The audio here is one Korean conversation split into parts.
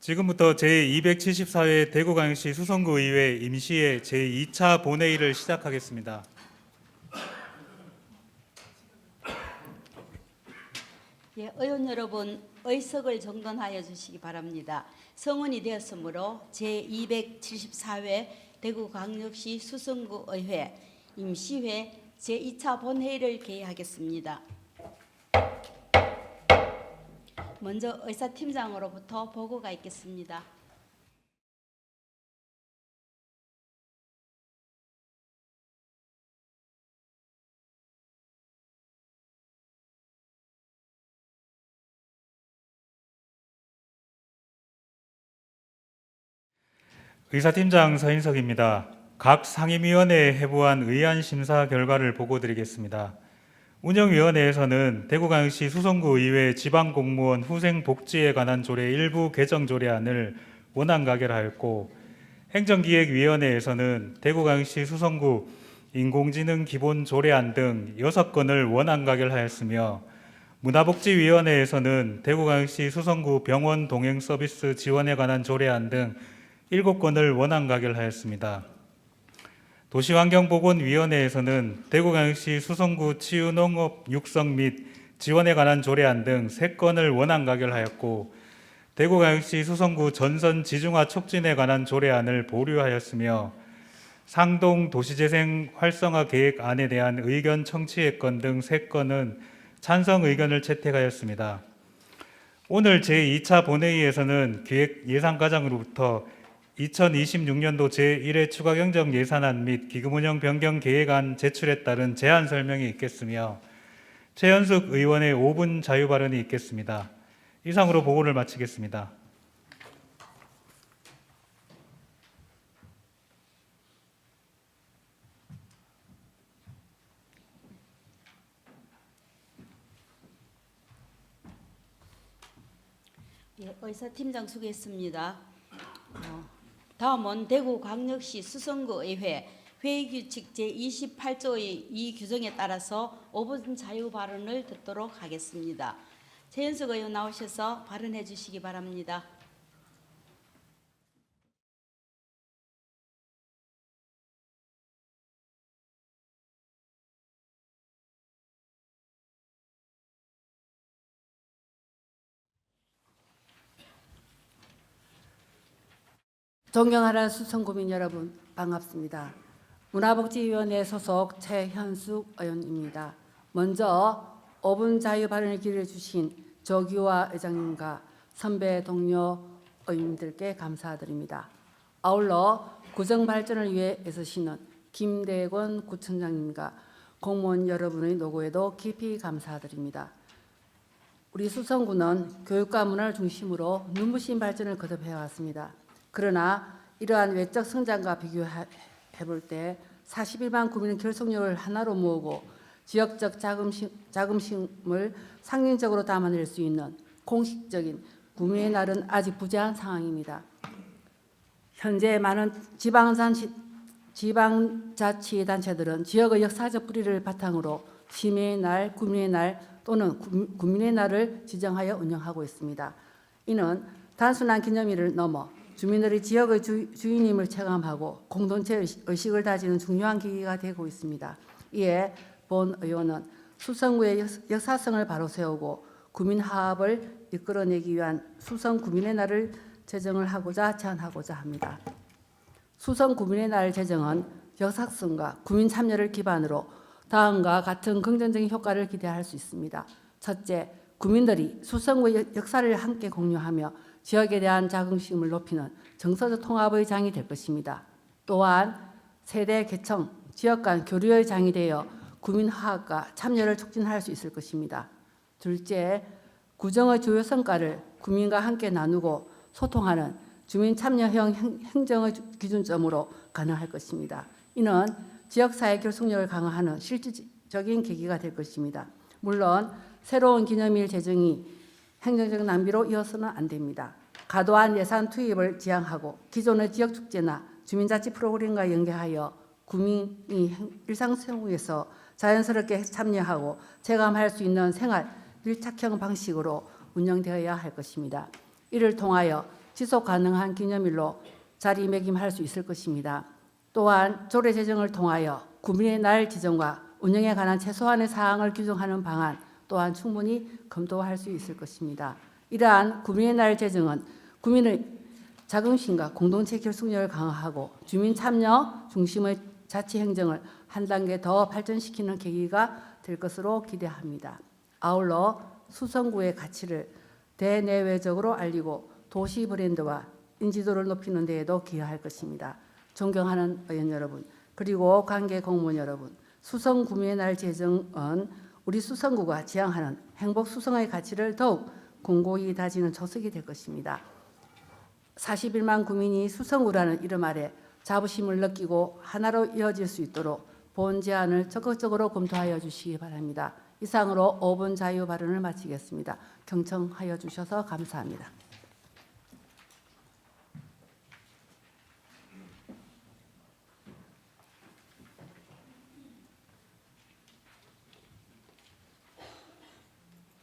지금부터 제274회 대구광역시 수성구의회 임시회 제2차 본회의를 시작하겠습니다. 예, 의원 여러분, 의석을 정돈하여 주시기 바랍니다. 성원이 되었으므로 제274회 대구광역시 수성구의회 임시회 제2차 본회의를 개회하겠습니다. 먼저 의사팀장으로부터 보고가 있겠습니다. 의사팀장 서인석입니다. 각 상임위원회에 해부한 의안 심사 결과를 보고드리겠습니다. 운영위원회에서는 대구광역시 수성구의회 지방공무원 후생복지에 관한 조례 일부 개정 조례안을 원안 가결하였고, 행정기획위원회에서는 대구광역시 수성구 인공지능 기본 조례안 등 6건을 원안 가결하였으며, 문화복지위원회에서는 대구광역시 수성구 병원 동행 서비스 지원에 관한 조례안 등 7건을 원안 가결하였습니다. 도시환경보건위원회에서는 대구광역시 수성구 치유농업 육성 및 지원에 관한 조례안 등 3건을 원안 가결하였고, 대구광역시 수성구 전선 지중화 촉진에 관한 조례안을 보류하였으며, 상동 도시재생 활성화 계획안에 대한 의견 청취의건 등 3건은 찬성 의견을 채택하였습니다. 오늘 제2차 본회의에서는 기획예산과장으로부터 2026년도 제1회 추가경정 예산안 및 기금운영 변경 계획안 제출에 따른 제안 설명이 있겠으며, 최현숙 의원의 5분 자유 발언이 있겠습니다. 이상으로 보고를 마치겠습니다. 예, 의사팀장 수고했습니다. 다음은 대구광역시 수성구의회 회의규칙 제28조의 이 규정에 따라서 5분 자유 발언을 듣도록 하겠습니다. 최현숙 의원 나오셔서 발언해 주시기 바랍니다. 존경하는 수성구민 여러분, 반갑습니다. 문화복지위원회 소속 최현숙 의원입니다. 먼저 5분 자유 발언을 기회해 주신 조규화 의장님과 선배 동료 의원님들께 감사드립니다. 아울러 구정 발전을 위해 애쓰시는 김대권 구청장님과 공무원 여러분의 노고에도 깊이 감사드립니다. 우리 수성구는 교육과 문화를 중심으로 눈부신 발전을 거듭해 왔습니다. 그러나 이러한 외적 성장과 비교해 볼 때 41만 구민의 결속력을 하나로 모으고 지역적 자긍심을 상징적으로 담아낼 수 있는 공식적인 구민의 날은 아직 부재한 상황입니다. 현재 많은 지방자치단체들은 지역의 역사적 뿌리를 바탕으로 시민의 날, 구민의 날 또는 구민의 날을 지정하여 운영하고 있습니다. 이는 단순한 기념일을 넘어 주민들이 지역의 주인임을 체감하고 공동체 의식을 다지는 중요한 계기가 되고 있습니다. 이에 본 의원은 수성구의 역사성을 바로 세우고 구민 화합을 이끌어내기 위한 수성 구민의 날을 제정을 하고자 제안하고자 합니다. 수성 구민의 날 제정은 역사성과 구민 참여를 기반으로 다음과 같은 긍정적인 효과를 기대할 수 있습니다. 첫째, 구민들이 수성구의 역사를 함께 공유하며 지역에 대한 자긍심을 높이는 정서적 통합의 장이 될 것입니다. 또한 세대 계층, 지역 간 교류의 장이 되어 구민 화합과 참여를 촉진할 수 있을 것입니다. 둘째, 구정의 주요 성과를 구민과 함께 나누고 소통하는 주민 참여형 행정의 기준점으로 가능할 것입니다. 이는 지역사회 결속력을 강화하는 실질적인 계기가 될 것입니다. 물론 새로운 기념일 제정이 행정적 낭비로 이어서는 안 됩니다. 과도한 예산 투입을 지양하고 기존의 지역축제나 주민자치 프로그램과 연계하여 구민이 일상생활에서 자연스럽게 참여하고 체감할 수 있는 생활 밀착형 방식으로 운영되어야 할 것입니다. 이를 통하여 지속 가능한 기념일로 자리매김할 수 있을 것입니다. 또한 조례 제정을 통하여 구민의 날 지정과 운영에 관한 최소한의 사항을 규정하는 방안 또한 충분히 검토할 수 있을 것입니다. 이러한 구민의 날 제정은 구민의 자긍심과 공동체 결속력을 강화하고 주민 참여 중심의 자치 행정을 한 단계 더 발전시키는 계기가 될 것으로 기대합니다. 아울러 수성구의 가치를 대내외적으로 알리고 도시 브랜드와 인지도를 높이는 데에도 기여할 것입니다. 존경하는 의원 여러분, 그리고 관계 공무원 여러분, 수성 구민의 날 제정은 우리 수성구가 지향하는 행복 수성의 가치를 더욱 공고히 다지는 초석이 될 것입니다. 41만 구민이 수성구라는 이름 아래 자부심을 느끼고 하나로 이어질 수 있도록 본 제안을 적극적으로 검토하여 주시기 바랍니다. 이상으로 5분 자유 발언을 마치겠습니다. 경청하여 주셔서 감사합니다.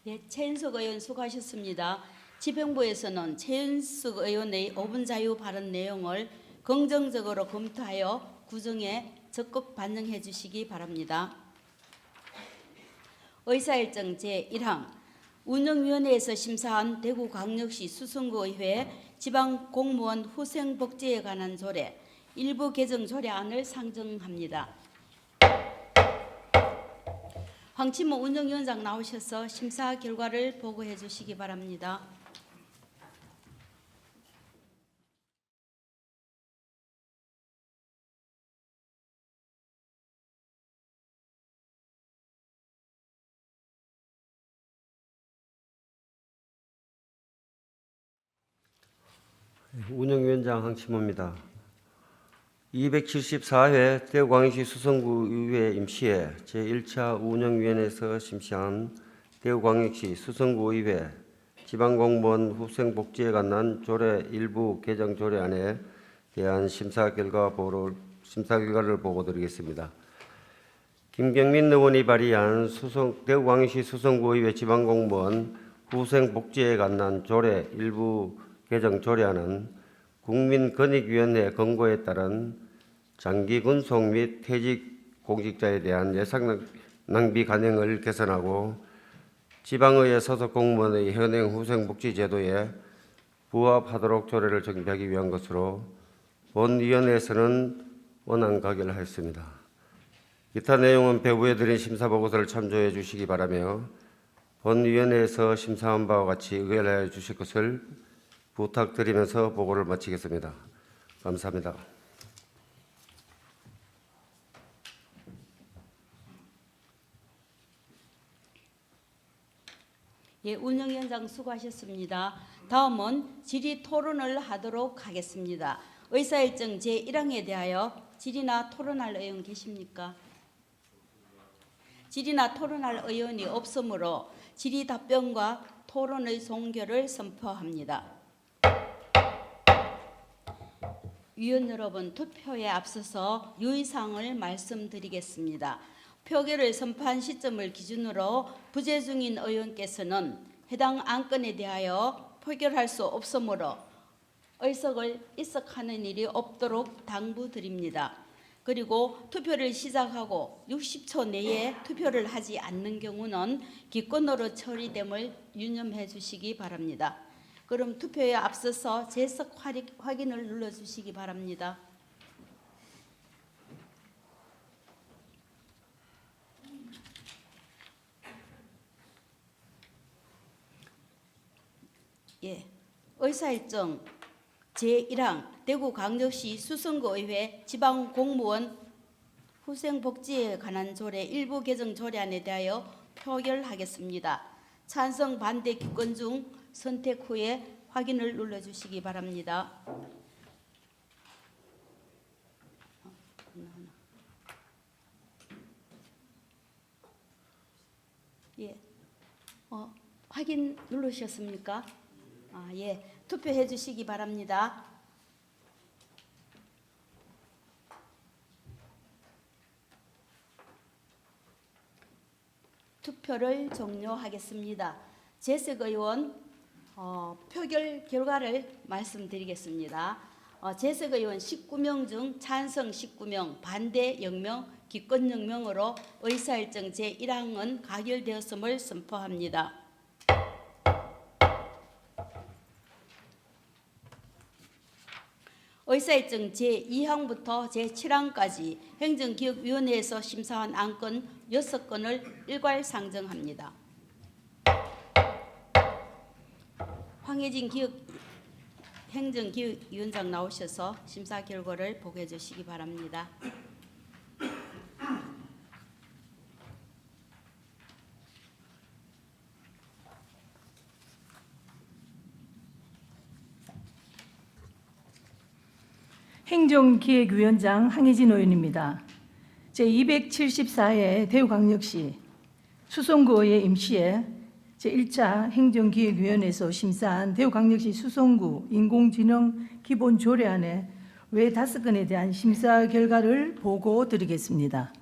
네, 최윤석 의원 수고하셨습니다. 집행부에서는 최윤석 의원의 5분 자유 발언 내용을 긍정적으로 검토하여 구정에 적극 반영해 주시기 바랍니다. 의사일정 제1항 운영위원회에서 심사한 대구광역시 수성구의회 지방공무원 후생복지에 관한 조례 일부 개정 조례안을 상정합니다. 황치모 운영위원장 나오셔서 심사 결과를 보고해 주시기 바랍니다. 운영위원장 황치모입니다. 274회 대구광역시 수성구의회 임시회 제1차 운영위원회에서 심시한 대구광역시 수성구의회 지방공무원 후생복지에 관한 조례 일부 개정 조례안에 대한 심사 결과를 보고드리겠습니다. 김경민 의원이 발의한 대구광역시 수성구의회 지방공무원 후생복지에 관한 조례 일부 개정 조례안은 국민권익위원회 권고에 따른 장기 군속 및 퇴직 공직자에 대한 예산 낭비 관행을 개선하고 지방의회 소속 공무원의 현행 후생복지 제도에 부합하도록 조례를 정비하기 위한 것으로 본위원회에서는 원안 가결하였습니다. 기타 내용은 배부에 드린 심사보고서를 참조해 주시기 바라며 본위원회에서 심사한 바와 같이 의결하여 주실 것을 부탁드리면서 보고를 마치겠습니다. 감사합니다. 예, 운영위원장 수고하셨습니다. 다음은 질의 토론을 하도록 하겠습니다. 의사일정 제1항에 대하여 질의나 토론할 의원 계십니까? 질의나 토론할 의원이 없으므로 질의 답변과 토론의 종결을 선포합니다. 위원 여러분, 투표에 앞서서 유의사항을 말씀드리겠습니다. 표결을 선포한 시점을 기준으로 부재 중인 의원께서는 해당 안건에 대하여 표결할 수 없으므로 의석을 이석하는 일이 없도록 당부드립니다. 그리고 투표를 시작하고 60초 내에 투표를 하지 않는 경우는 기권으로 처리됨을 유념해 주시기 바랍니다. 그럼 투표에 앞서서 재석 확인을 눌러주시기 바랍니다. 예, 의사일정 제1항 대구광역시 수성구의회 지방공무원 후생복지에 관한 조례 일부 개정 조례안에 대하여 표결하겠습니다. 찬성 반대 기권 중 선택 후에 확인을 눌러주시기 바랍니다. 예, 확인 누르셨습니까? 예, 투표해 주시기 바랍니다. 투표를 종료하겠습니다. 재석 의원 표결 결과를 말씀드리겠습니다. 재석 의원 19명 중 찬성 19명, 반대 0명, 기권 0명으로 의사일정 제1항은 가결되었음을 선포합니다. 의사일정 제2항부터 제7항까지 행정기획위원회에서 심사한 안건 6건을 일괄 상정합니다. 황혜진 행정기획위원장 나오셔서 심사 결과를 보고해 주시기 바랍니다. 행정기획위원장 황혜진 의원입니다. 제274회 대구광역시 수성구의 임시에 제1차 행정기획위원회에서 심사한 대구광역시 수성구 인공지능 기본조례안의 외 5건에 대한 심사 결과를 보고드리겠습니다.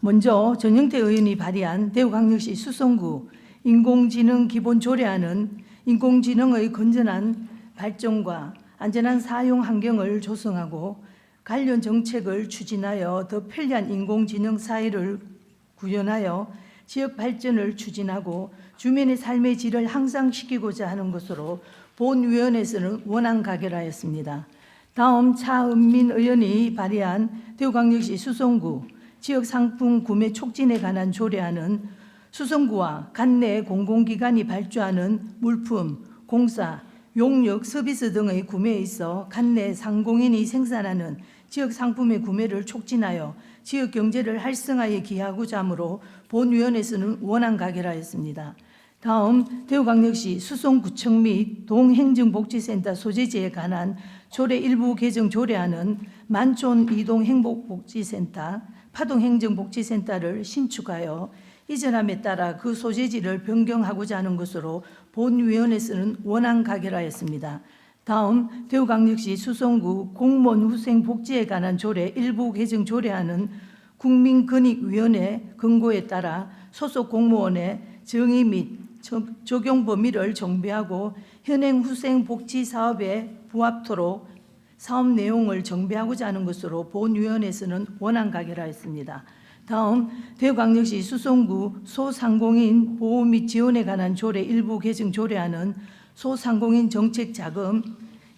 먼저 전영태 의원이 발의한 대구광역시 수성구 인공지능 기본조례안은 인공지능의 건전한 발전과 안전한 사용 환경을 조성하고 관련 정책을 추진하여 더 편리한 인공지능 사회를 구현하여 지역 발전을 추진하고 주민의 삶의 질을 향상시키고자 하는 것으로 본위원회에서는 원안 가결하였습니다. 다음 차은민 의원이 발의한 대구광역시 수성구 지역상품 구매 촉진에 관한 조례안은 수성구와 관내 공공기관이 발주하는 물품, 공사, 용역, 서비스 등의 구매에 있어 관내 상공인이 생산하는 지역 상품의 구매를 촉진하여 지역 경제를 활성화에 기하고자 하므로 본위원회에서는 원안 가결하였습니다. 다음 대구광역시 수성구청 및 동행정복지센터 소재지에 관한 조례 일부 개정 조례안은 만촌 이동행복복지센터, 파동행정복지센터를 신축하여 이전함에 따라 그 소재지를 변경하고자 하는 것으로 본위원회에서는 원안 가결하였습니다. 다음 대구광역시 수성구 공무원 후생 복지에 관한 조례 일부 개정 조례안은 국민권익위원회 권고에 따라 소속 공무원의 정의 및 적용 범위를 정비하고 현행 후생 복지 사업에 부합토록 사업 내용을 정비하고자 하는 것으로 본위원회에서는 원안 가결하였습니다. 다음 대구광역시 수성구 소상공인 보호 및 지원에 관한 조례 일부 개정 조례안은 소상공인 정책 자금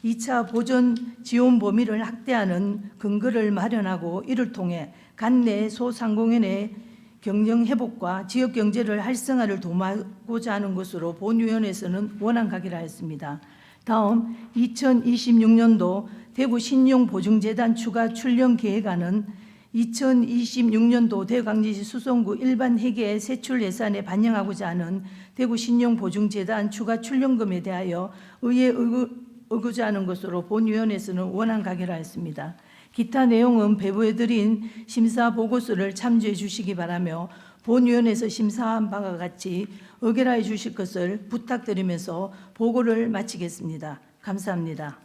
2차 보전 지원 범위를 확대하는 근거를 마련하고 이를 통해 관내 소상공인의 경영 회복과 지역 경제를 활성화를 도모하고자 하는 것으로 본위원회에서는 원안 가결하였습니다. 다음 2026년도 대구 신용보증재단 추가 출연 계획안은 2026년도 대구광역시 수성구 일반 회계 세출 예산에 반영하고자 하는 대구 신용보증재단 추가 출연금에 대하여 의회에 의구자 하는 것으로 본위원회에서는 원안 가결하였습니다. 기타 내용은 배부해드린 심사 보고서를 참조해 주시기 바라며 본위원회에서 심사한 바와 같이 의결하여 주실 것을 부탁드리면서 보고를 마치겠습니다. 감사합니다.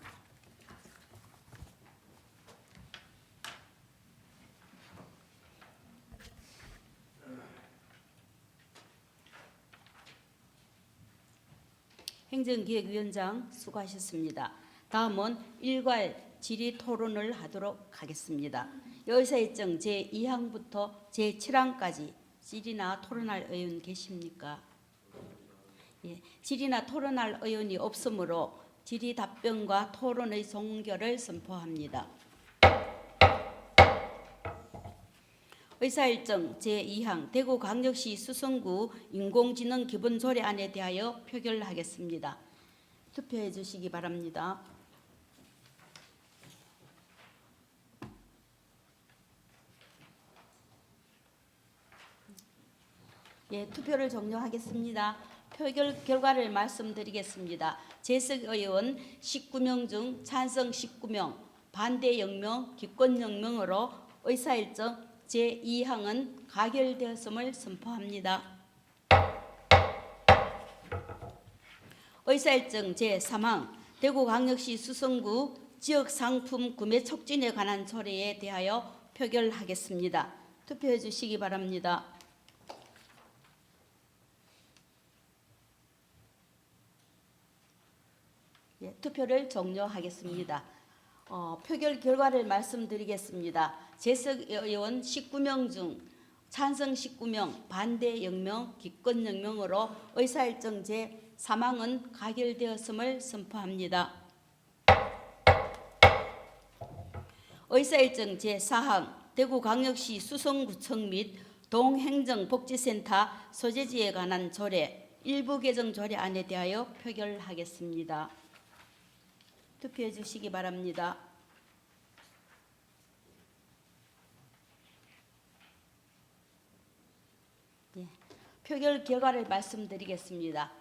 행정기획위원장 수고하셨습니다. 다음은 일괄 질의 토론을 하도록 하겠습니다. 의사일정 제2항부터 제7항까지 질의나 토론할 의원 계십니까? 예, 질의나 토론할 의원이 없으므로 질의 답변과 토론의 종결을 선포합니다. 의사일정 제2항 대구광역시 수성구 인공지능 기본조례안에 대하여 표결하겠습니다. 투표해 주시기 바랍니다. 예, 투표를 종료하겠습니다. 표결 결과를 말씀드리겠습니다. 재석 의원 19명 중 찬성 19명, 반대 0명, 기권 0명으로 의사일정 제2항은 가결되었음을 선포합니다. 의사일정 제3항 대구광역시 수성구 지역상품 구매 촉진에 관한 조례에 대하여 표결하겠습니다. 투표해 주시기 바랍니다. 투표를 종료하겠습니다. 표결 결과를 말씀드리겠습니다. 재석 의원 19명 중 찬성 19명, 반대 0명, 기권 0명으로 의사일정 제3항은 가결되었음을 선포합니다. 의사일정 제4항 대구광역시 수성구청 및 동행정복지센터 소재지에 관한 조례 일부 개정 조례안에 대하여 표결하겠습니다. 투표해 주시기 바랍니다. 예, 표결 결과를 말씀드리겠습니다.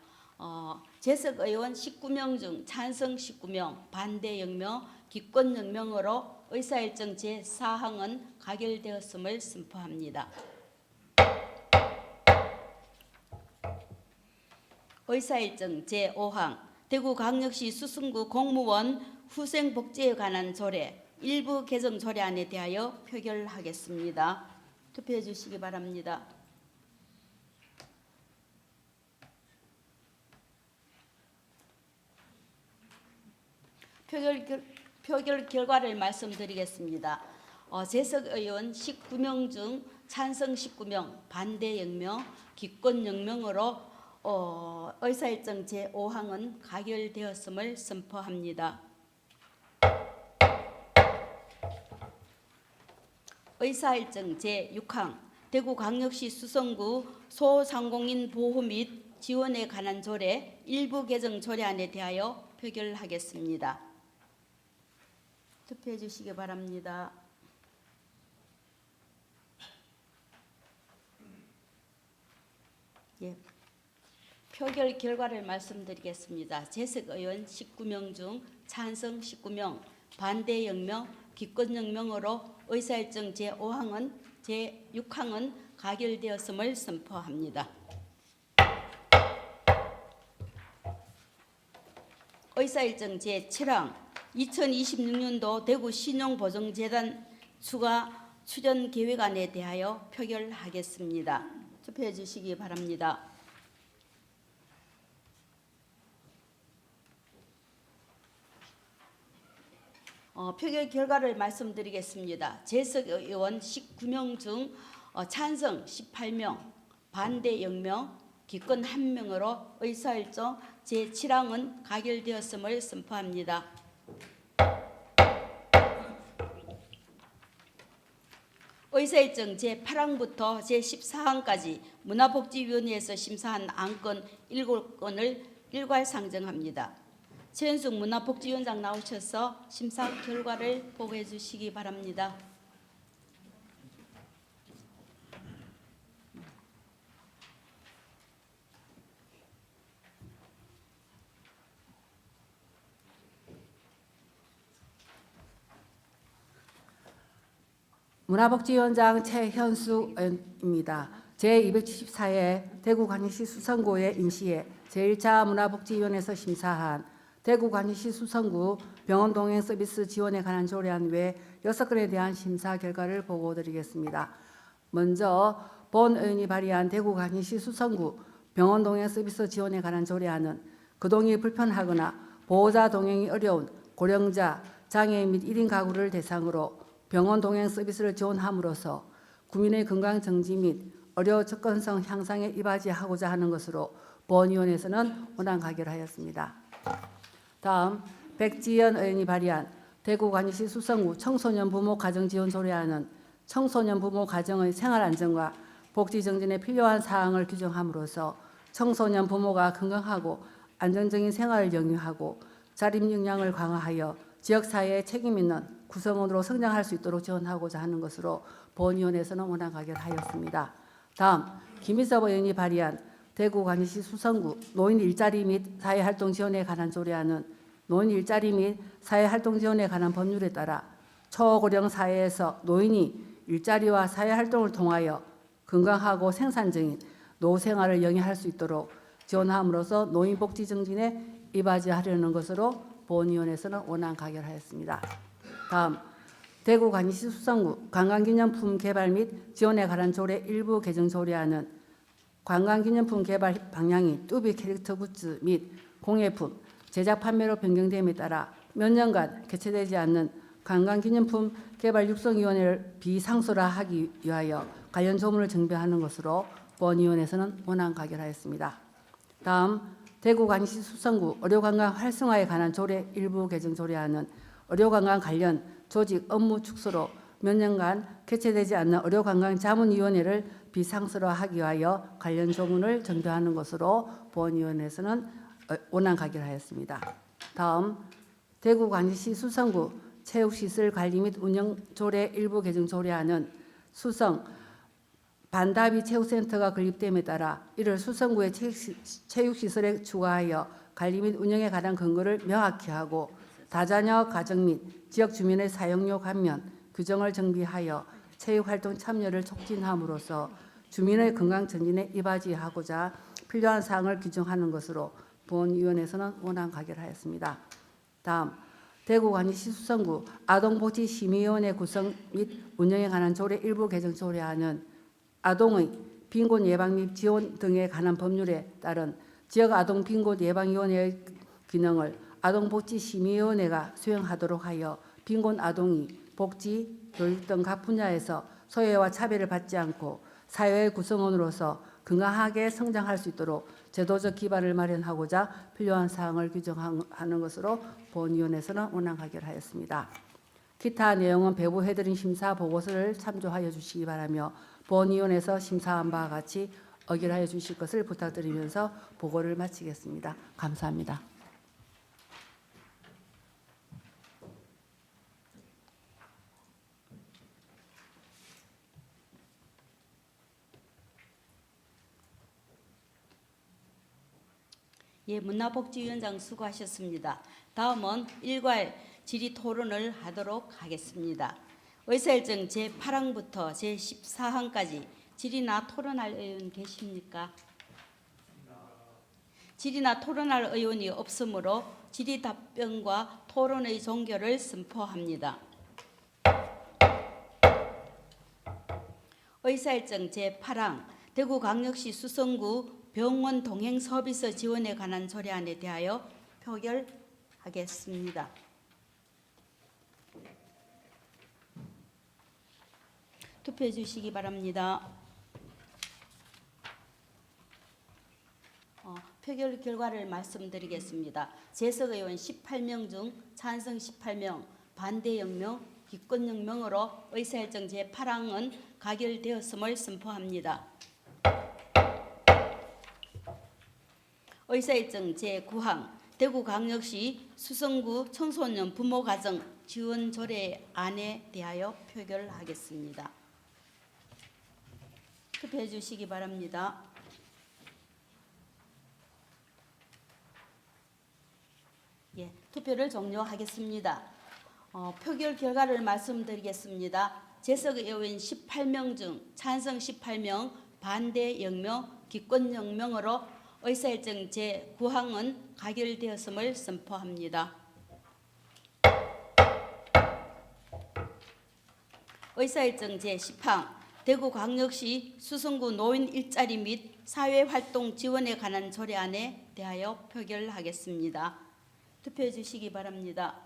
재석 의원 19명 중 찬성 19명, 반대 0명, 기권 0명으로 의사일정 제4항은 가결되었음을 선포합니다. 의사일정 제5항 대구광역시 수성구 공무원 후생복지에 관한 조례 일부 개정 조례안에 대하여 표결하겠습니다. 투표해 주시기 바랍니다. 표결 결과를 말씀드리겠습니다. 재석 의원 19명 중 찬성 19명, 반대 0명, 기권 0명으로 의사일정 제5항은 가결되었음을 선포합니다. 의사일정 제6항 대구광역시 수성구 소상공인 보호 및 지원에 관한 조례 일부 개정 조례안에 대하여 표결하겠습니다. 투표해 주시기 바랍니다. 예. 표결 결과를 말씀드리겠습니다. 재석 의원 19명 중 찬성 19명, 반대 0명, 기권 0명으로 의사일정 제6항은 가결되었음을 선포합니다. 의사일정 제7항 2026년도 대구 신용보증재단 추가 출연 계획안에 대하여 표결하겠습니다. 투표해 주시기 바랍니다. 표결 결과를 말씀드리겠습니다. 재석 의원 19명 중 찬성 18명, 반대 0명, 기권 1명으로 의사일정 제7항은 가결되었음을 선포합니다. 의사일정 제8항부터 제14항까지 문화복지위원회에서 심사한 안건 7건을 일괄 상정합니다. 최현숙 문화복지위원장 나오셔서 심사 결과를 보고해 주시기 바랍니다. 문화복지위원장 최현숙 의원입니다. 제274회 대구광역시 수성구의 임시회 제1차 문화복지위원회에서 심사한 대구광역시 수성구 병원동행 서비스 지원에 관한 조례안 외 6건에 대한 심사 결과를 보고드리겠습니다. 먼저 본 의원이 발의한 대구광역시 수성구 병원동행 서비스 지원에 관한 조례안은 거동이 불편하거나 보호자 동행이 어려운 고령자, 장애인 및 1인 가구를 대상으로 병원 동행 서비스를 지원함으로써 국민의 건강 정지 및 의료 접근성 향상에 이바지하고자 하는 것으로 본위원회에서는 원안 가결하였습니다. 다음 백지연 의원이 발의한 대구광역시 수성구 청소년 부모 가정 지원 조례안은 청소년 부모 가정의 생활 안정과 복지 정진에 필요한 사항을 규정함으로써 청소년 부모가 건강하고 안정적인 생활을 영위하고 자립 역량을 강화하여 지역사회에 책임 있는 구성원으로 성장할 수 있도록 지원하고자 하는 것으로 본위원회에서는 원안 가결하였습니다. 다음 김희섭 의원이 발의한 대구광역시 수성구 노인 일자리 및 사회활동 지원에 관한 조례안은 노인 일자리 및 사회활동 지원에 관한 법률에 따라 초고령 사회에서 노인이 일자리와 사회활동을 통하여 건강하고 생산적인 노후생활을 영위할 수 있도록 지원함으로써 노인복지 정진에 이바지하려는 것으로 본위원회에서는 원안 가결하였습니다. 다음 대구광역시 수성구 관광기념품 개발 및 지원에 관한 조례 일부 개정 조례안은 관광기념품 개발 방향이 뚜비 캐릭터 굿즈 및 공예품, 제작 판매로 변경됨에 따라 몇 년간 개최되지 않는 관광기념품 개발 육성위원회를 비상소화하기 위하여 관련 조문을 정비하는 것으로 본위원회에서는 원안 가결하였습니다. 다음 대구광역시 수성구 의료관광 활성화에 관한 조례 일부 개정 조례안은 의료관광 관련 조직 업무 축소로 몇 년간 개최되지 않는 의료관광자문위원회를 비상설화하기 위하여 관련 조문을 정비하는 것으로 본위원회에서는 원안 가결하였습니다. 다음 대구광역시 수성구 체육시설 관리 및 운영 조례 일부 개정 조례안은 수성 반다비 체육센터가 건립됨에 따라 이를 수성구의 체육시설에 추가하여 관리 및 운영에 관한 근거를 명확히 하고 다자녀 가정 및 지역 주민의 사용료 감면 규정을 정비하여 체육활동 참여를 촉진함으로써 주민의 건강 전진에 이바지하고자 필요한 사항을 규정하는 것으로 본위원회에서는 원안 가결하였습니다. 다음 대구광역시 수성구 아동복지심의위원회 구성 및 운영에 관한 조례 일부 개정 조례안은 아동의 빈곤 예방 및 지원 등에 관한 법률에 따른 지역 아동 빈곤 예방위원회의 기능을 아동복지심의위원회가 수행하도록 하여 빈곤 아동이 복지, 교육 등 각 분야에서 소외와 차별을 받지 않고 사회의 구성원으로서 건강하게 성장할 수 있도록 제도적 기반을 마련하고자 필요한 사항을 규정하는 것으로 본위원회에서는 원안 가결하였습니다. 기타 내용은 배부해드린 심사 보고서를 참조하여 주시기 바라며 본위원회에서 심사한 바와 같이 의결하여 주실 것을 부탁드리면서 보고를 마치겠습니다. 감사합니다. 예, 문화복지위원장 수고하셨습니다. 다음은 일괄 질의 토론을 하도록 하겠습니다. 의사일정 제8항부터 제14항까지 질의나 토론할 의원 계십니까? 질의나 토론할 의원이 없으므로 질의 답변과 토론의 종결을 선포합니다. 의사일정 제8항 대구광역시 수성구 병원 동행 서비스 지원에 관한 조례안에 대하여 표결하겠습니다. 투표해 주시기 바랍니다. 표결 결과를 말씀드리겠습니다. 재석 의원 18명 중 찬성 18명, 반대 0명, 기권 0명으로 의사일정 제8항은 가결되었음을 선포합니다. 의사일정 제9항 대구광역시 수성구 청소년 부모가정 지원 조례안에 대하여 표결하겠습니다. 투표해 주시기 바랍니다. 예, 투표를 종료하겠습니다. 표결 결과를 말씀드리겠습니다. 재석 의원 18명 중 찬성 18명, 반대 0명, 기권 0명으로 의사일정 제9항은 가결되었음을 선포합니다. 의사일정 제10항 대구광역시 수성구 노인 일자리 및 사회활동 지원에 관한 조례안에 대하여 표결하겠습니다. 투표해 주시기 바랍니다.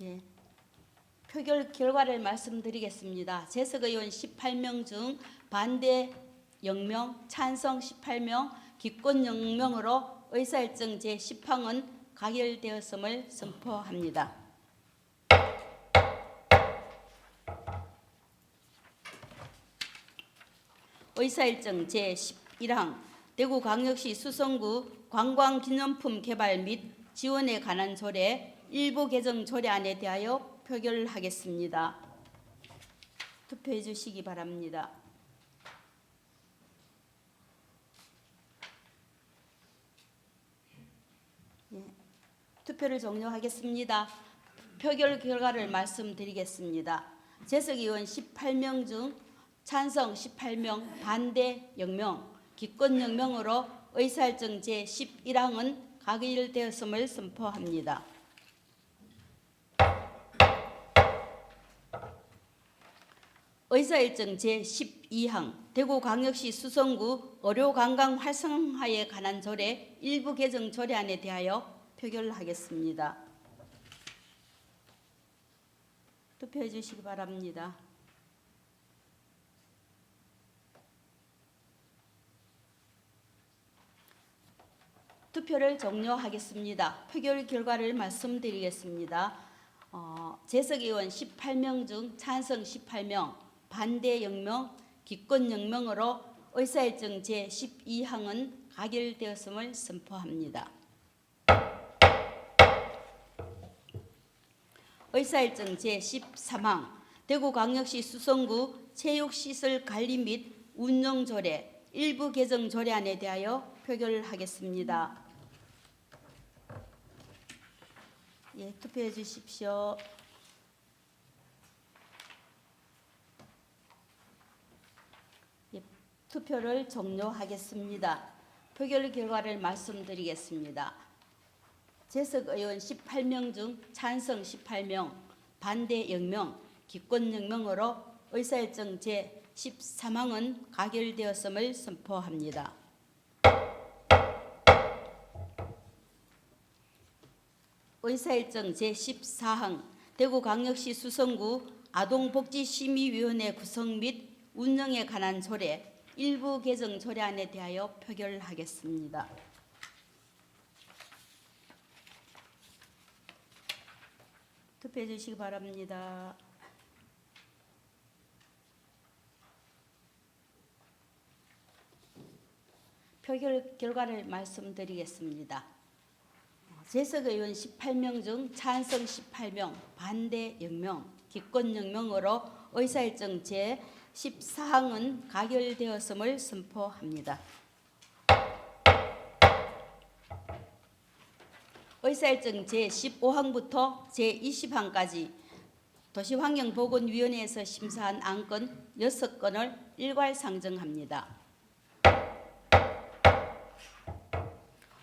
예. 표결 결과를 말씀드리겠습니다. 재석 의원 18명 중 반대 0명, 찬성 18명, 기권 0명으로 의사일정 제10항은 가결되었음을 선포합니다. 의사일정 제11항 대구광역시 수성구 관광기념품 개발 및 지원에 관한 조례 일부 개정 조례안에 대하여 표결하겠습니다. 투표해 주시기 바랍니다. 예, 투표를 종료하겠습니다. 표결 결과를 말씀드리겠습니다. 재석 의원 18명 중 찬성 18명, 반대 0명, 기권 0명으로 의사일정 제11항은 가결되었음을 선포합니다. 의사일정 제12항 대구광역시 수성구 의료관광 활성화에 관한 조례 일부 개정 조례안에 대하여 표결하겠습니다. 투표해 주시기 바랍니다. 투표를 종료하겠습니다. 표결 결과를 말씀드리겠습니다. 재석 의원 18명 중 찬성 18명, 반대 0명, 기권 0명으로 의사일정 제12항은 가결되었음을 선포합니다. 의사일정 제13항 대구광역시 수성구 체육시설 관리 및 운영조례 일부 개정 조례안에 대하여 표결하겠습니다. 예, 투표해 주십시오. 예, 투표를 종료하겠습니다. 표결 결과를 말씀드리겠습니다. 재석 의원 18명 중 찬성 18명, 반대 0명, 기권 0명으로 의사일정 제13항은 가결되었음을 선포합니다. 의사일정 제14항 대구광역시 수성구 아동복지심의위원회 구성 및 운영에 관한 조례 일부 개정 조례안에 대하여 표결하겠습니다. 투표해 주시기 바랍니다. 표결 결과를 말씀드리겠습니다. 재석 의원 18명 중 찬성 18명, 반대 0명, 기권 0명으로 의사일정 제14항은 가결되었음을 선포합니다. 의사일정 제15항부터 제20항까지 도시환경보건위원회에서 심사한 안건 6건을 일괄 상정합니다.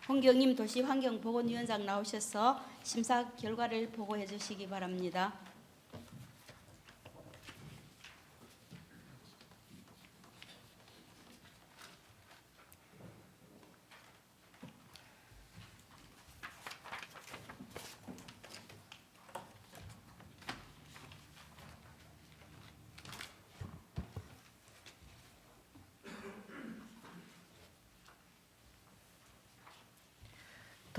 홍경임 도시환경보건위원장 나오셔서 심사 결과를 보고해 주시기 바랍니다.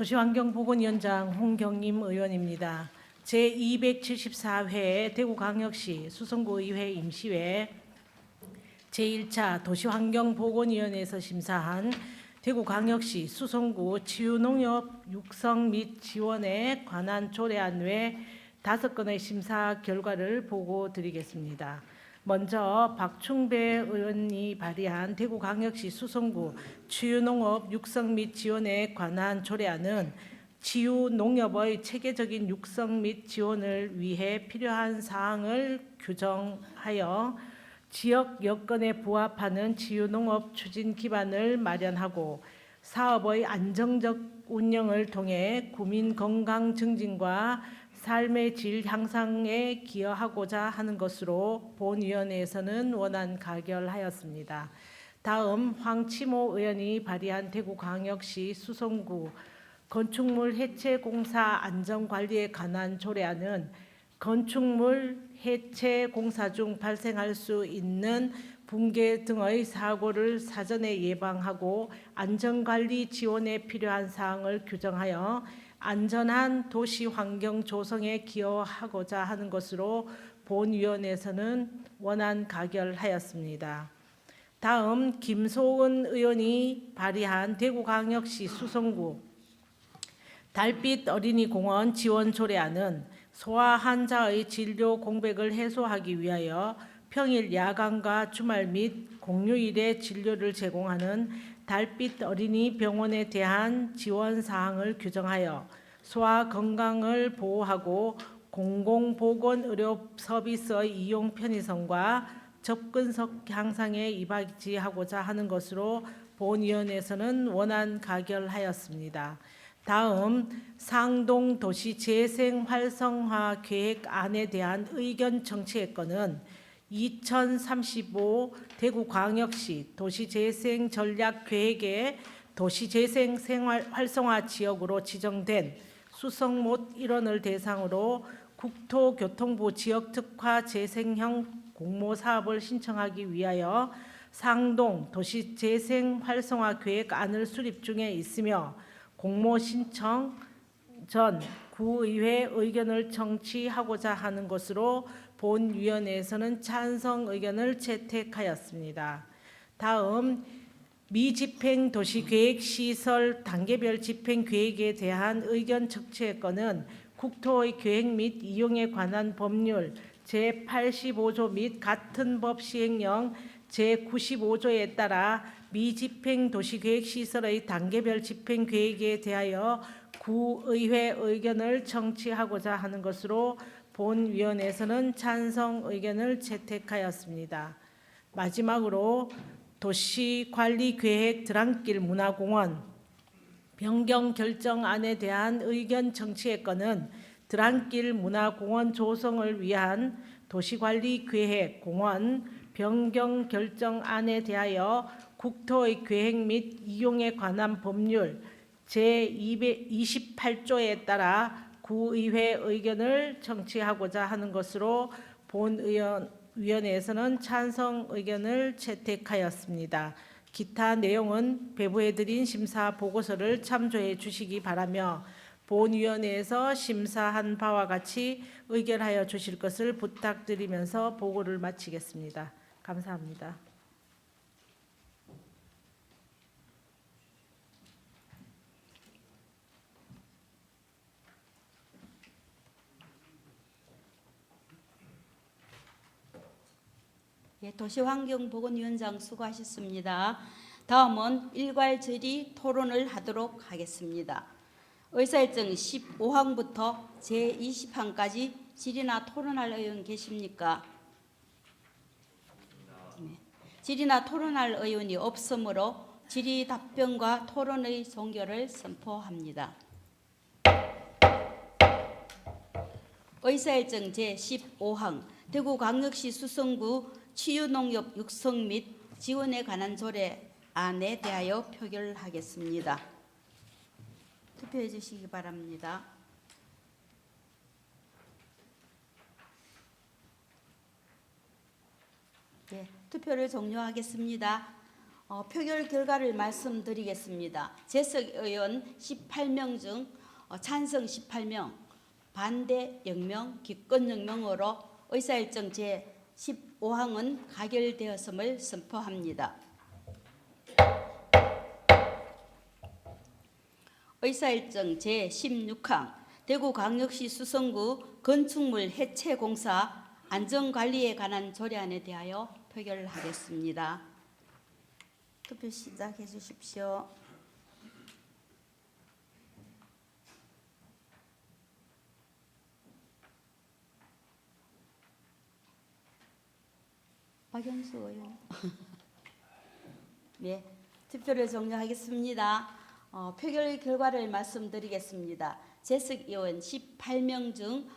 도시환경보건위원장 홍경임 의원입니다. 제274회 대구광역시 수성구의회 임시회 제1차 도시환경보건위원회에서 심사한 대구광역시 수성구 치유농업 육성 및 지원에 관한 조례안 외 5건의 심사 결과를 보고 드리겠습니다. 먼저 박충배 의원이 발의한 대구광역시 수성구 치유농업 육성 및 지원에 관한 조례안은 치유농업의 체계적인 육성 및 지원을 위해 필요한 사항을 규정하여 지역 여건에 부합하는 치유농업 추진 기반을 마련하고 사업의 안정적 운영을 통해 구민 건강 증진과 삶의 질 향상에 기여하고자 하는 것으로 본위원회에서는 원안 가결하였습니다. 다음 황치모 의원이 발의한 대구광역시 수성구 건축물 해체 공사 안전관리에 관한 조례안은 건축물 해체 공사 중 발생할 수 있는 붕괴 등의 사고를 사전에 예방하고 안전관리 지원에 필요한 사항을 규정하여 안전한 도시 환경 조성에 기여하고자 하는 것으로 본위원회에서는 원안 가결하였습니다. 다음 김소은 의원이 발의한 대구광역시 수성구 달빛 어린이공원 지원 조례안은 소아 환자의 진료 공백을 해소하기 위하여 평일 야간과 주말 및 공휴일에 진료를 제공하는 달빛 어린이 병원에 대한 지원 사항을 규정하여 소아 건강을 보호하고 공공보건 의료 서비스의 이용 편의성과 접근성 향상에 이바지하고자 하는 것으로 본위원회에서는 원안 가결하였습니다. 다음 상동 도시 재생 활성화 계획안에 대한 의견 청취의 건은 2035 대구광역시 도시재생 전략 계획의 도시재생 생활 활성화 지역으로 지정된 수성못 일원을 대상으로 국토교통부 지역특화 재생형 공모 사업을 신청하기 위하여 상동 도시재생 활성화 계획안을 수립 중에 있으며 공모 신청 전 구의회 의견을 청취하고자 하는 것으로 본위원회에서는 찬성 의견을 채택하였습니다. 다음 미집행 도시계획시설 단계별 집행계획에 대한 의견 척취의 건은 국토의 계획 및 이용에 관한 법률 제85조 및 같은 법 시행령 제95조에 따라 미집행 도시계획시설의 단계별 집행계획에 대하여 구의회 의견을 청취하고자 하는 것으로 본위원회에서는 찬성 의견을 채택하였습니다. 마지막으로 도시관리계획 드랑길 문화공원 변경 결정안에 대한 의견 청취의 건은 드랑길 문화공원 조성을 위한 도시관리계획 공원 변경 결정안에 대하여 국토의 계획 및 이용에 관한 법률 제28조에 따라 구의회 의견을 청취하고자 하는 것으로 본위원회에서는 찬성 의견을 채택하였습니다. 기타 내용은 배부해드린 심사 보고서를 참조해 주시기 바라며 본위원회에서 심사한 바와 같이 의결하여 주실 것을 부탁드리면서 보고를 마치겠습니다. 감사합니다. 예, 도시환경보건위원장 수고하셨습니다. 다음은 일괄 질의 토론을 하도록 하겠습니다. 의사일정 15항부터 제20항까지 질의나 토론할 의원 계십니까? 네. 질의나 토론할 의원이 없으므로 질의 답변과 토론의 종결을 선포합니다. 의사일정 제15항 대구광역시 수성구 치유농협 육성 및 지원에 관한 조례안에 대하여 표결하겠습니다. 투표해 주시기 바랍니다. 네, 투표를 종료하겠습니다. 표결 결과를 말씀드리겠습니다. 재석 의원 18명 중 찬성 18명, 반대 0명, 기권 0명으로 의사일정 제15항은 가결되었음을 선포합니다. 의사일정 제16항 대구광역시 수성구 건축물 해체공사 안전관리에 관한 조례안에 대하여 표결하겠습니다. 투표 시작해 주십시오. 박영수 의원. 네, 투표를 종료하겠습니다. 표결 결과를 말씀드리겠습니다. 재석 의원 18명 중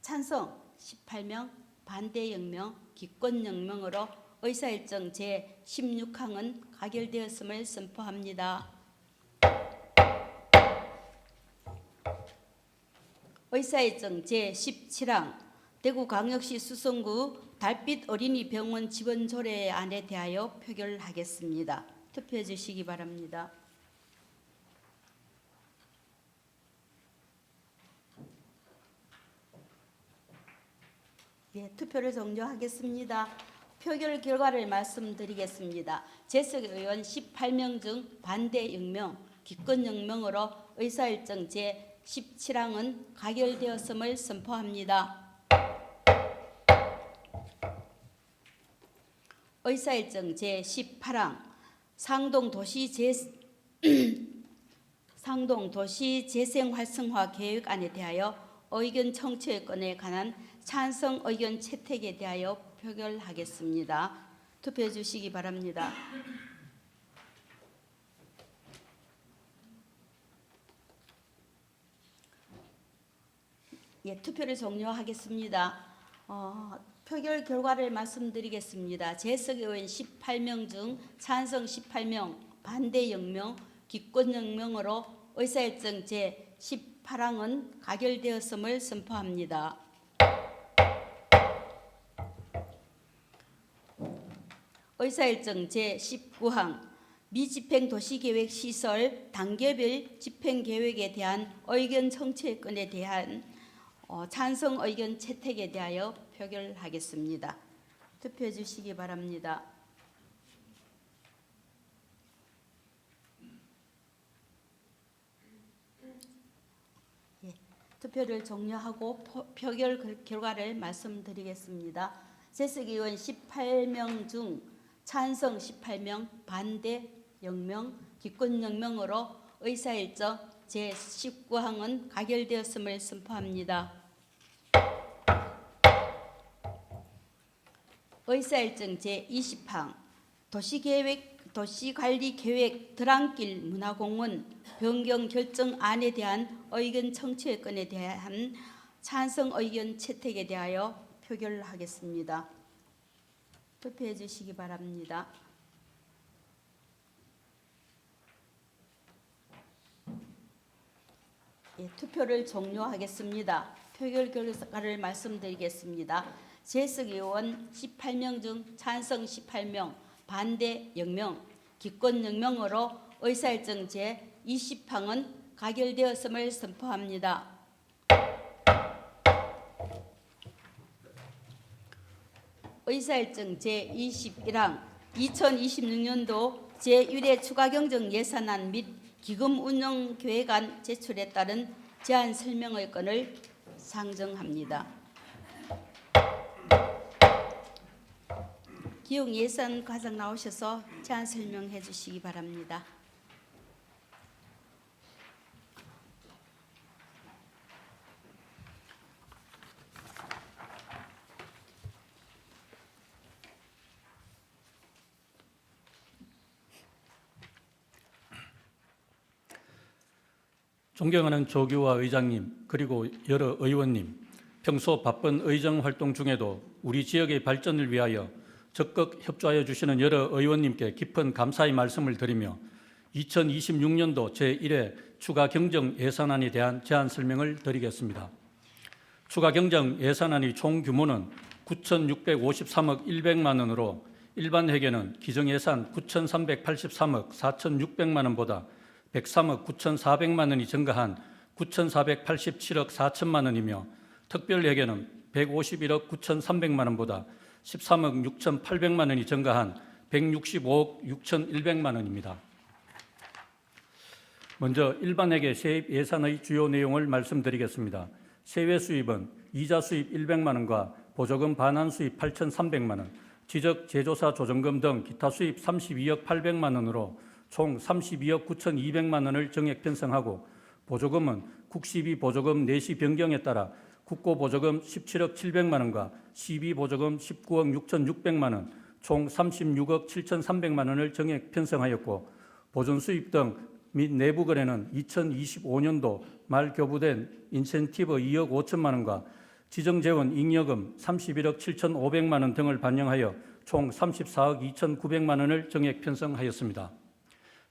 찬성 18명, 반대 0명, 기권 0명으로 의사일정 제16항은 가결되었음을 선포합니다. 의사일정 제17항 대구광역시 수성구 달빛 어린이 병원 지원 조례안에 대하여 표결하겠습니다. 투표해 주시기 바랍니다. 네, 투표를 종료하겠습니다. 표결 결과를 말씀드리겠습니다. 재석 의원 18명 중 반대 0명, 기권 0명으로 의사일정 제17항은 가결되었음을 선포합니다. 의사일정 제18항 상동 도시재생 활성화 계획안에 대하여 의견 청취의 건에 관한 찬성 의견 채택에 대하여 표결하겠습니다. 투표해 주시기 바랍니다. 예, 투표를 종료하겠습니다. 표결 결과를 말씀드리겠습니다. 재석 의원 18명 중 찬성 18명, 반대 0명, 기권 0명으로 의사일정 제18항은 가결되었음을 선포합니다. 의사일정 제19항 미집행 도시계획 시설 단계별 집행계획에 대한 의견 청취권에 대한 찬성 의견 채택에 대하여 표결하겠습니다. 투표해 주시기 바랍니다. 투표를 종료하고 표결 결과를 말씀드리겠습니다. 재석 의원 18명 중 찬성 18명, 반대 0명, 기권 0명으로 의사일정 제19항은 가결되었음을 선포합니다. 의사일정 제20항 도시관리계획 드랑길 문화공원 변경 결정안에 대한 의견 청취권에 대한 찬성 의견 채택에 대하여 표결하겠습니다. 투표해 주시기 바랍니다. 투표를 종료하겠습니다. 표결 결과를 말씀드리겠습니다. 재석 의원 18명 중 찬성 18명, 반대 0명, 기권 0명으로 의사일정 제20항은 가결되었음을 선포합니다. 의사일정 제21항 2026년도 제1회 추가경정 예산안 및 기금 운영 계획안 제출에 따른 제안 설명의 건을 상정합니다. 기용 예산 과장 나오셔서 제안 설명해 주시기 바랍니다. 존경하는 조규화 의장님, 그리고 여러 의원님, 평소 바쁜 의정 활동 중에도 우리 지역의 발전을 위하여 적극 협조하여 주시는 여러 의원님께 깊은 감사의 말씀을 드리며 2026년도 제1회 추가 경정 예산안에 대한 제안 설명을 드리겠습니다. 추가 경정 예산안의 총 규모는 9,653억 100만 원으로 일반 회계는 기정예산 9,383억 4,600만 원보다 103억 9,400만 원이 증가한 9,487억 4천만 원이며 특별회계는 151억 9,300만 원보다 13억 6,800만 원이 증가한 165억 6,100만 원입니다. 먼저 일반회계 세입 예산의 주요 내용을 말씀드리겠습니다. 세외 수입은 이자 수입 100만 원과 보조금 반환 수입 8,300만 원, 지적 제조사 조정금 등 기타 수입 32억 800만 원으로 총 32억 9,200만 원을 정액 편성하고 보조금은 국시비 보조금 내시 변경에 따라 국고 보조금 17억 700만 원과 시비 보조금 19억 6,600만 원, 총 36억 7,300만 원을 정액 편성하였고 보존 수입 등 및 내부 거래는 2025년도 말 교부된 인센티브 2억 5천만 원과 지정재원 잉여금 31억 7,500만 원 등을 반영하여 총 34억 2,900만 원을 정액 편성하였습니다.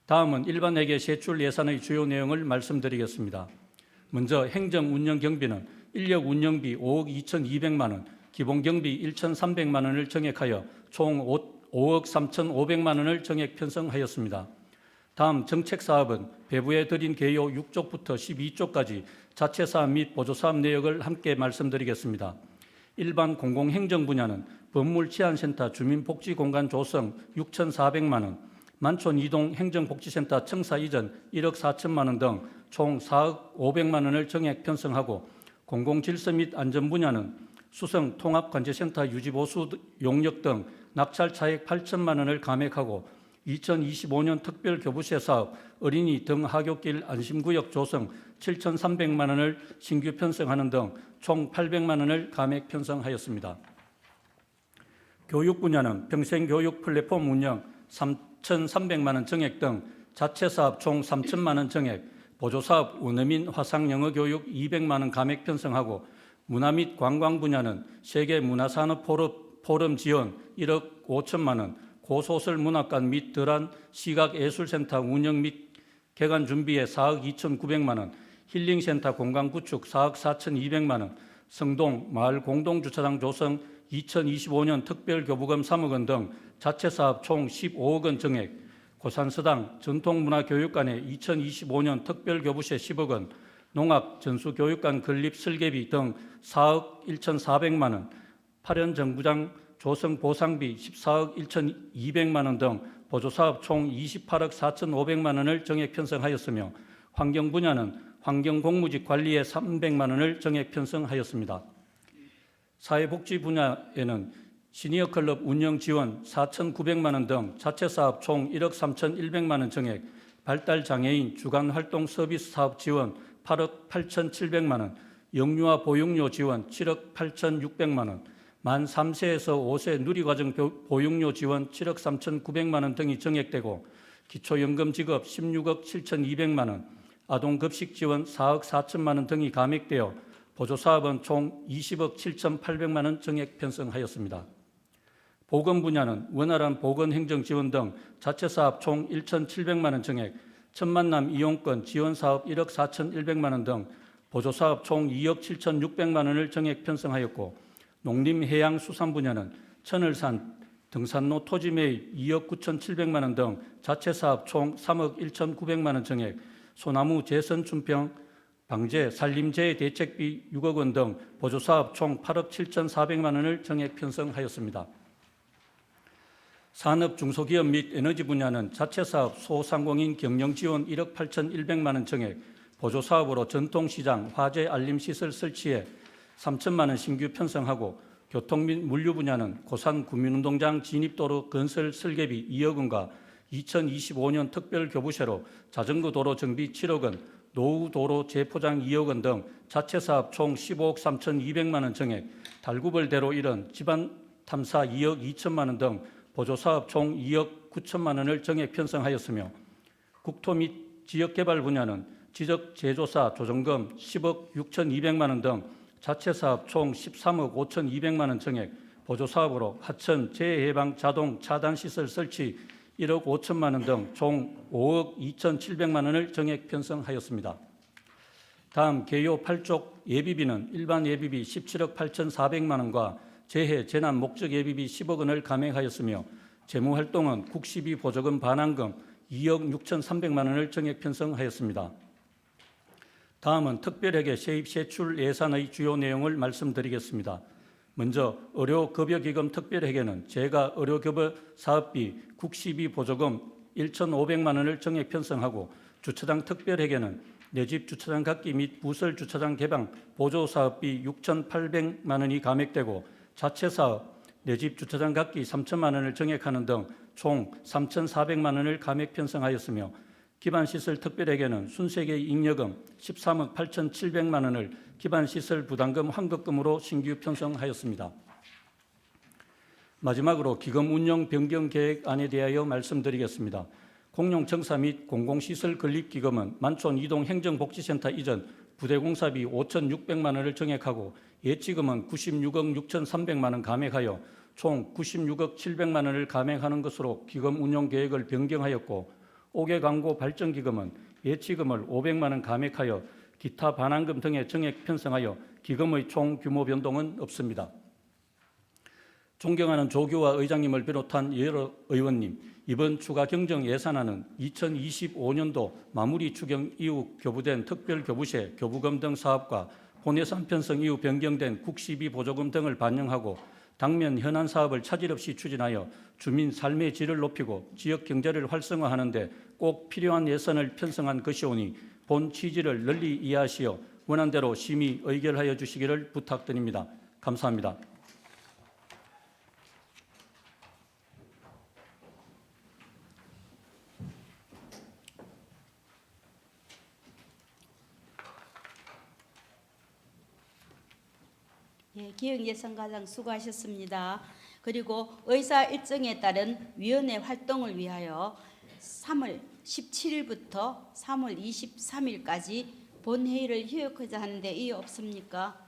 다음은 일반회계 세출 예산의 주요 내용을 말씀드리겠습니다. 먼저 행정운영경비는 인력 운영비 5억 2,200만 원, 기본경비 1,300만 원을 정액하여 총 5억 3,500만 원을 정액 편성하였습니다. 다음 정책사업은 배부에 드린 개요 6쪽부터 12쪽까지 자체사업 및 보조사업 내역을 함께 말씀드리겠습니다. 일반 공공행정 분야는 법물치안센터 주민복지공간 조성 6,400만 원, 만촌 이동 행정복지센터 청사 이전 1억 4천만 원 등 총 4억 500만 원을 정액 편성하고 공공질서 및 안전 분야는 수성 통합관제센터 유지보수 용역 등 낙찰 차액 8천만 원을 감액하고 2025년 특별교부세 사업 어린이 등 하굣길 안심구역 조성 7,300만 원을 신규 편성하는 등 총 800만 원을 감액 편성하였습니다. 교육 분야는 평생교육 플랫폼 운영 3,300만 원 정액 등 자체사업 총 3천만 원 정액, 보조사업 원어민 화상영어 교육 200만 원 감액 편성하고 문화 및 관광 분야는 세계 문화산업 포럼 지원 1억 5천만 원, 고소설 문학관 및德란 시각예술센터 운영 및 개관 준비에 4억 2,900만 원, 힐링센터 공간 구축 4억 4,200만 원, 성동 마을 공동주차장 조성 2025년 특별교부금 3억 원 등 자체사업 총 15억 원 정액, 고산서당 전통문화교육관에 2025년 특별교부세 10억 원, 농악 전수교육관 건립 설계비 등 4억 1,400만 원, 파련 정부장 조성 보상비 14억 1,200만 원 등 보조사업 총 28억 4,500만 원을 정액 편성하였으며 환경 분야는 환경공무직 관리에 300만 원을 정액 편성하였습니다. 사회복지 분야에는 시니어 클럽 운영 지원 4,900만 원 등 자체사업 총 1억 3,100만 원 정액, 발달장애인 주간활동 서비스 사업 지원 8억 8,700만 원, 영유아 보육료 지원 7억 8,600만 원, 만 3세에서 5세 누리과정 보육료 지원 7억 3,900만 원 등이 정액되고 기초연금 지급 16억 7,200만 원, 아동급식 지원 4억 4천만 원 등이 감액되어 보조사업은 총 20억 7,800만 원 정액 편성하였습니다. 보건 분야는 원활한 보건행정 지원 등 자체사업 총 1,700만 원 정액, 천만남 이용권 지원사업 1억 4,100만 원 등 보조사업 총 2억 7,600만 원을 정액 편성하였고 농림해양수산 분야는 천을산 등산로 토지 매입 2억 9,700만 원 등 자체사업 총 3억 1,900만 원 정액, 소나무 재선충평 방제 산림재해 대책비 6억 원 등 보조사업 총 8억 7,400만 원을 정액 편성하였습니다. 산업 중소기업 및 에너지 분야는 자체사업 소상공인 경영 지원 1억 8,100만 원 정액, 보조사업으로 전통시장 화재 알림시설 설치에 3천만 원 신규 편성하고 교통 및 물류 분야는 고산 구민운동장 진입도로 건설 설계비 2억 원과 2025년 특별교부세로 자전거 도로 정비 7억 원, 노후 도로 재포장 2억 원 등 자체사업 총 15억 3,200만 원 정액, 달구벌대로 일원 집안 탐사 2억 2천만 원 등 보조사업 총 2억 9천만 원을 정액 편성하였으며 국토 및 지역개발 분야는 지적 제조사 조정금 10억 6,200만 원 등 자체사업 총 13억 5,200만 원 정액, 보조사업으로 하천 재해방 자동 차단시설 설치 1억 5천만 원 등 총 5억 2,700만 원을 정액 편성하였습니다. 다음 개요 8쪽 예비비는 일반 예비비 17억 8,400만 원과 재해 재난 목적 예비비 10억 원을 감액하였으며 재무활동은 국시비 보조금 반환금 2억 6,300만 원을 정액 편성하였습니다. 다음은 특별회계 세입 세출 예산의 주요 내용을 말씀드리겠습니다. 먼저 의료급여기금 특별회계는 재가 의료급여 사업비 국시비 보조금 1,500만 원을 정액 편성하고 주차장 특별회계는 내 집 주차장 갖기 및 부설 주차장 개방 보조사업비 6,800만 원이 감액되고 자체사업 내 집 주차장 갖기 3천만 원을 정액하는 등 총 3,400만 원을 감액 편성하였으며 기반시설 특별회계는 순세계 잉여금 13억 8,700만 원을 기반시설 부담금 환급금으로 신규 편성하였습니다. 마지막으로 기금 운영 변경 계획안에 대하여 말씀드리겠습니다. 공용청사 및 공공시설 건립기금은 만촌 이동 행정복지센터 이전 부대공사비 5,600만 원을 정액하고 예치금은 96억 6,300만 원 감액하여 총 96억 700만 원을 감액하는 것으로 기금 운용 계획을 변경하였고 5개 광고 발전기금은 예치금을 500만 원 감액하여 기타 반환금 등의 정액 편성하여 기금의 총 규모 변동은 없습니다. 존경하는 조교와 의장님을 비롯한 여러 의원님, 이번 추가 경정 예산안은 2025년도 마무리 추경 이후 교부된 특별교부세, 교부금 등 사업과 본예산 편성 이후 변경된 국시비 보조금 등을 반영하고 당면 현안 사업을 차질 없이 추진하여 주민 삶의 질을 높이고 지역 경제를 활성화하는 데 꼭 필요한 예산을 편성한 것이오니 본 취지를 널리 이해하시어 원안대로 심의 의결하여 주시기를 부탁드립니다. 감사합니다. 예, 기획예산과장 수고하셨습니다. 그리고 의사 일정에 따른 위원회 활동을 위하여 3월 17일부터 3월 23일까지 본회의를 휴역하자 하는데 이의 없습니까?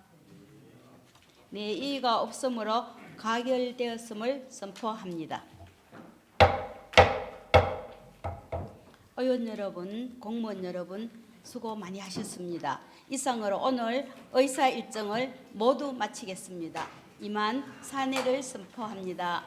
내 이의가 없으므로 가결되었음을 선포합니다. 의원 여러분, 공무원 여러분 수고 많이 하셨습니다. 이상으로 오늘 의사 일정을 모두 마치겠습니다. 이만 사내를 선포합니다.